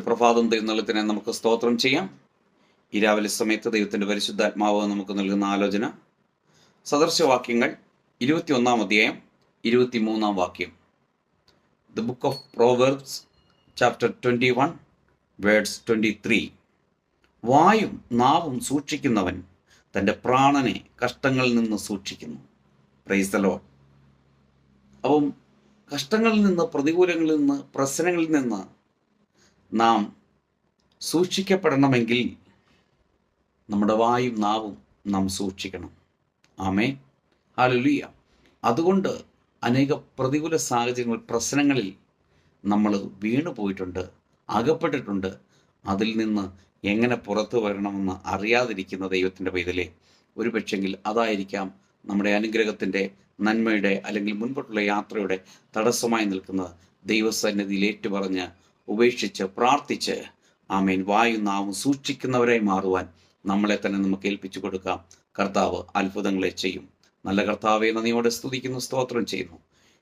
പ്രഭാതം ദൈവത്തിനെ നമുക്ക് സ്തോത്രം ചെയ്യാം. ഈ രാവിലെ സമയത്ത് ദൈവത്തിൻ്റെ പരിശുദ്ധാത്മാവ് നമുക്ക് നൽകുന്ന ആലോചന സദൃശവാക്യങ്ങൾ 21 അധ്യായം 23 വാക്യം. The book of proverbs chapter 21 words 23. വായും നാവും സൂക്ഷിക്കുന്നവൻ തൻ്റെ പ്രാണനെ കഷ്ടങ്ങളിൽ നിന്ന് സൂക്ഷിക്കുന്നു. Praise the Lord. അപ്പം കഷ്ടങ്ങളിൽ നിന്ന്, പ്രതികൂലങ്ങളിൽ നിന്ന്, പ്രശ്നങ്ങളിൽ നിന്ന് നാം സൂക്ഷിക്കപ്പെടണമെങ്കിൽ നമ്മുടെ വായും നാവും നാം സൂക്ഷിക്കണം. ആമേൻ, ഹല്ലേലൂയ. അതുകൊണ്ട് അനേക പ്രതികൂല സാഹചര്യങ്ങൾ, പ്രശ്നങ്ങളിൽ നമ്മൾ വീണു പോയിട്ടുണ്ട്, അകപ്പെട്ടിട്ടുണ്ട്. അതിൽ നിന്ന് എങ്ങനെ പുറത്തു വരണമെന്ന് അറിയാതിരിക്കുന്ന ദൈവത്തിൻ്റെ പൈതലേ, ഒരു പക്ഷെങ്കിൽ അതായിരിക്കാം നമ്മുടെ അനുഗ്രഹത്തിൻ്റെ, നന്മയുടെ അല്ലെങ്കിൽ മുൻപോട്ടുള്ള യാത്രയുടെ തടസ്സമായി നിൽക്കുന്നത്. ദൈവസന്നിധിയിൽ ഏറ്റുപറഞ്ഞ് ഉപേക്ഷിച്ച് പ്രാർത്ഥിച്ച് ആമേൻ വായും നാവും സൂക്ഷിക്കുന്നവരായി മാറുവാൻ നമ്മളെ തന്നെ നമുക്ക് ഏൽപ്പിച്ചു കൊടുക്കാം. കർത്താവ് അത്ഭുതങ്ങളെ ചെയ്യും. നല്ല കർത്താവെ നന്ദിയോടെ സ്തുതിക്കുന്നു, സ്തോത്രം ചെയ്യുന്നു.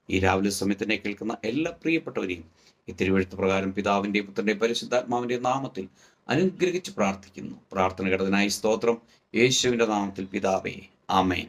ഈ രാവിലെ സമയത്തിനെ കേൾക്കുന്ന എല്ലാ പ്രിയപ്പെട്ടവരെയും ഈ തിരുവെഴുത്ത് പ്രകാരം പിതാവിൻ്റെയും പുത്രൻ്റെയും പരിശുദ്ധാത്മാവിൻ്റെയും നാമത്തിൽ അനുഗ്രഹിച്ച് പ്രാർത്ഥിക്കുന്നു. പ്രാർത്ഥന കേട്ടതിനായി സ്തോത്രം. യേശുവിൻ്റെ നാമത്തിൽ പിതാവേ, ആമേൻ.